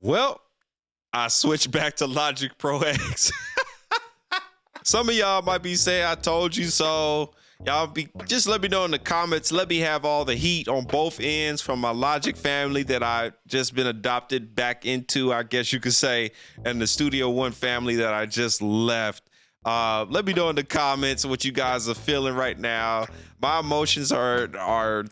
Well, I switched back to Logic Pro X. Some of y'all might be saying I told you so. Just let me know in the comments. Let me have all the heat on both ends from my Logic family that I just been adopted back into, I guess you could say, and the Studio One family that I just left. Let me know in the comments what you guys are feeling right now. My emotions are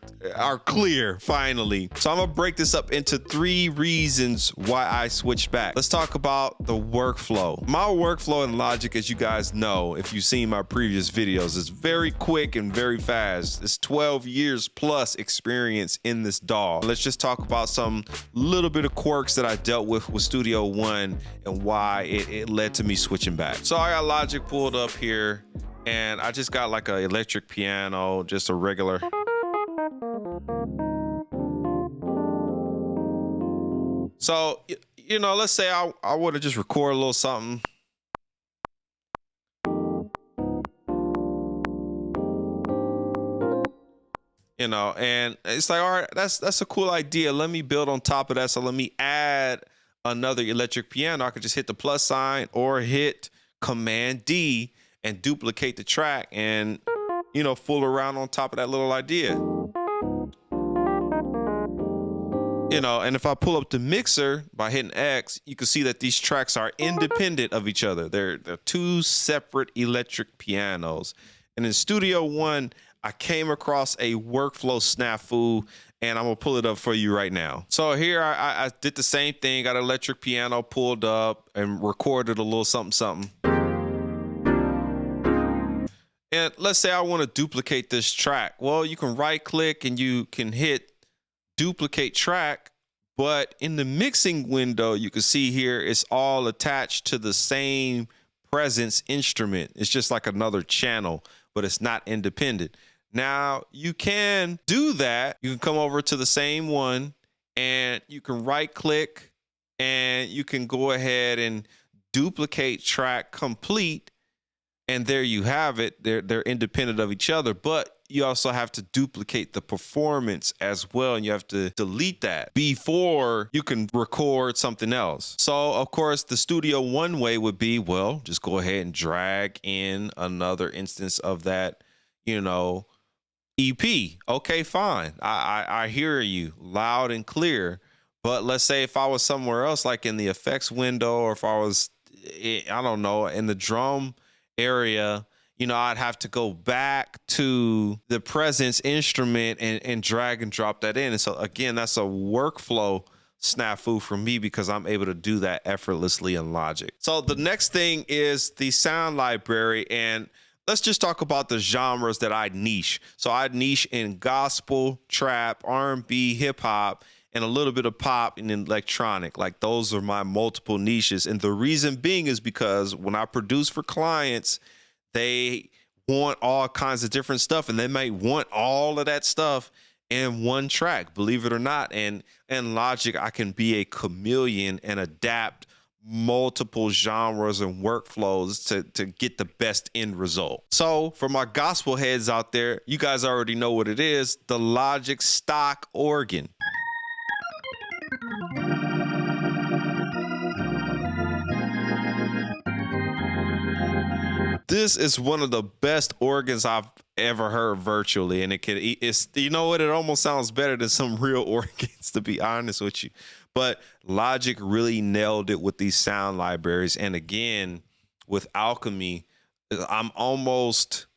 clear finally. So I'm gonna break this up into 3 reasons why I switched back. Let's talk about the workflow. My workflow in Logic, as you guys know, if you've seen my previous videos, is very quick and very fast. It's 12 years plus experience in this DAW. Let's just talk about some little bit of quirks that I dealt with Studio One and why it led to me switching back. So I got Logic pulled up here, and I just got like an electric piano, just a regular. So, you know, let's say I would have just recorded a little something. You know, and it's like, all right, that's a cool idea. Let me build on top of that. So let me add another electric piano. I could just hit the plus sign or hit Command D and duplicate the track and, you know, fool around on top of that little idea. You know, and if I pull up the mixer by hitting X, you can see that these tracks are independent of each other. They're 2 separate electric pianos. And in Studio One, I came across a workflow snafu, and I'm gonna pull it up for you right now. So here I did the same thing, got an electric piano pulled up and recorded a little something. And let's say I want to duplicate this track. Well, you can right click and you can hit duplicate track, but in the mixing window, you can see here it's all attached to the same presence instrument. It's just like another channel, but it's not independent. Now you can do that. You can come over to the same one and you can right click and you can go ahead and duplicate track complete. And there you have it. They're independent of each other, but you also have to duplicate the performance as well. And you have to delete that before you can record something else. So of course the Studio One way would be, well, just go ahead and drag in another instance of that, you know, EP. Okay, fine. I hear you loud and clear. But let's say if I was somewhere else, like in the effects window, or if I was, I don't know, in the drum area, you know, I'd have to go back to the presence instrument and drag and drop that in. And so again, that's a workflow snafu for me because I'm able to do that effortlessly in Logic. So the next thing is the sound library, and let's just talk about the genres that I niche. So I niche in gospel, trap, R&B, hip hop, and a little bit of pop and electronic. Like those are my multiple niches. And the reason being is because when I produce for clients, they want all kinds of different stuff, and they might want all of that stuff in one track, believe it or not. And in Logic, I can be a chameleon and adapt multiple genres and workflows to get the best end result. So for my gospel heads out there, you guys already know what it is, the Logic stock organ. This is one of the best organs I've ever heard virtually, and it's, you know what, it almost sounds better than some real organs, to be honest with you. But Logic really nailed it with these sound libraries. And again, with Alchemy, I'm almost,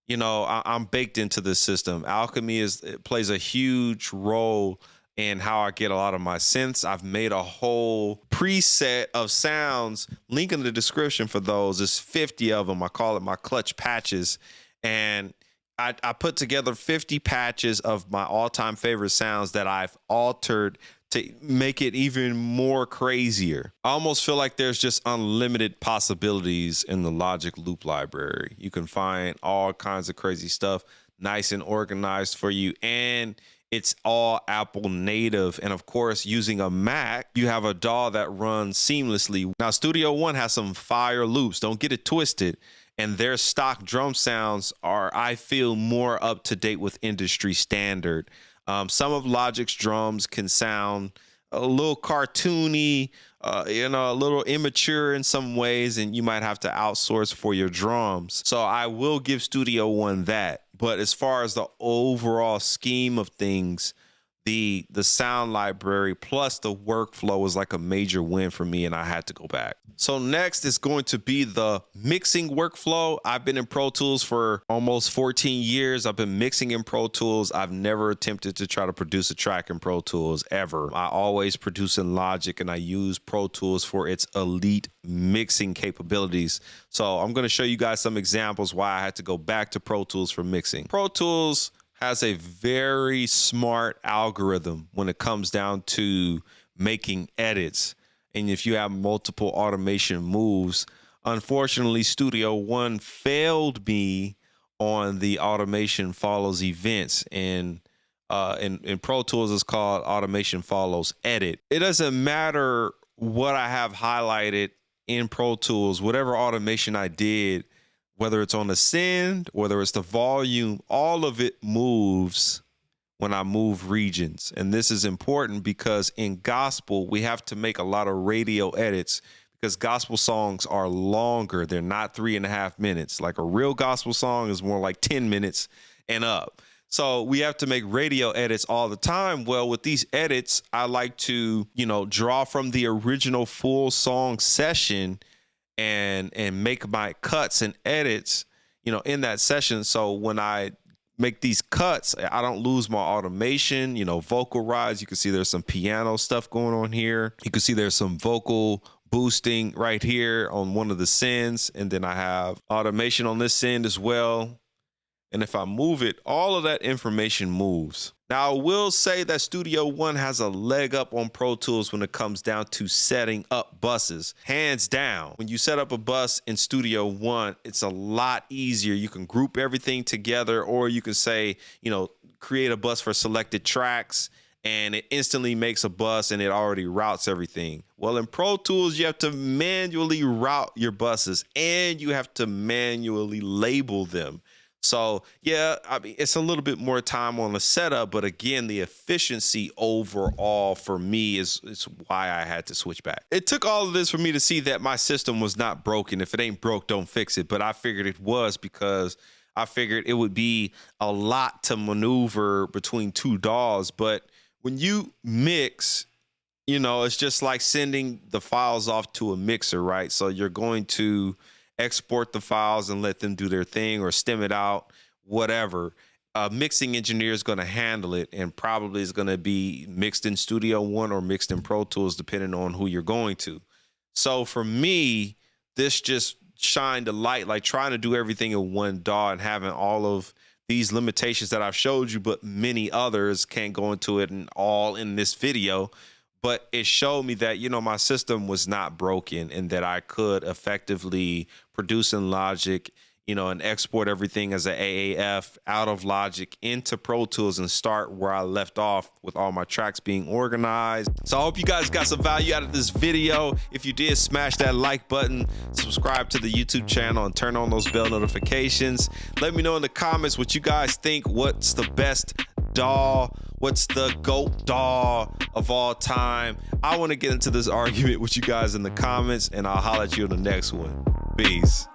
you know, I'm baked into the system. Alchemy it plays a huge role in how I get a lot of my synths. I've made a whole preset of sounds. Link in the description for those. There's 50 of them. I call it my clutch patches. And I put together 50 patches of my all-time favorite sounds that I've altered to make it even more crazier. I almost feel like there's just unlimited possibilities in the Logic loop library. You can find all kinds of crazy stuff, nice and organized for you. And it's all Apple native. And of course, using a Mac, you have a DAW that runs seamlessly. Now, Studio One has some fire loops. Don't get it twisted. And their stock drum sounds are, I feel, more up to date with industry standard. Some of Logic's drums can sound a little cartoony, you know, a little immature in some ways, and you might have to outsource for your drums. So I will give Studio One that. But as far as the overall scheme of things, the sound library plus the workflow was like a major win for me, and I had to go back. So next is going to be the mixing workflow. I've been in Pro Tools for almost 14 years. I've been mixing in Pro Tools. I've never attempted to try to produce a track in Pro Tools ever. I always produce in Logic, and I use Pro Tools for its elite mixing capabilities. So I'm going to show you guys some examples why I had to go back to Pro Tools for mixing. Pro Tools has a very smart algorithm when it comes down to making edits. And if you have multiple automation moves, unfortunately, Studio One failed me on the automation follows events. And in Pro Tools, it's called automation follows edit. It doesn't matter what I have highlighted in Pro Tools, whatever automation I did, whether it's on the send, whether it's the volume, all of it moves when I move regions. And this is important because in gospel, we have to make a lot of radio edits because gospel songs are longer. They're not 3.5 minutes. Like a real gospel song is more like 10 minutes and up. So we have to make radio edits all the time. Well, with these edits, I like to, you know, draw from the original full song session and make my cuts and edits, you know, in that session. So when I make these cuts, I don't lose my automation, you know, vocal rides. You can see there's some piano stuff going on here. You can see there's some vocal boosting right here on one of the sends. And then I have automation on this send as well. And if I move it, all of that information moves. Now, I will say that Studio One has a leg up on Pro Tools when it comes down to setting up buses. Hands down, when you set up a bus in Studio One, it's a lot easier. You can group everything together, or you can say, you know, create a bus for selected tracks, and it instantly makes a bus and it already routes everything. Well, in Pro Tools, you have to manually route your buses and you have to manually label them. So, yeah, I mean, it's a little bit more time on the setup, but again, the efficiency overall for me is why I had to switch back. It took all of this for me to see that my system was not broken. If it ain't broke, don't fix it. But I figured it was because I figured it would be a lot to maneuver between two DAWs. But when you mix, you know, it's just like sending the files off to a mixer, right? So you're going to export the files and let them do their thing or stem it out, whatever. A mixing engineer is going to handle it and probably is going to be mixed in Studio One or mixed in Pro Tools, depending on who you're going to. So for me, this just shined a light, like trying to do everything in one DAW and having all of these limitations that I've showed you, but many others can't go into it and all in this video. But it showed me that, you know, my system was not broken and that I could effectively produce in Logic, you know, and export everything as an AAF out of Logic into Pro Tools and start where I left off with all my tracks being organized. So I hope you guys got some value out of this video. If you did, smash that like button, subscribe to the YouTube channel, and turn on those bell notifications. Let me know in the comments what you guys think. What's the best DAW? What's the GOAT DAW of all time? I want to get into this argument with you guys in the comments, and I'll holler at you in the next one. Peace.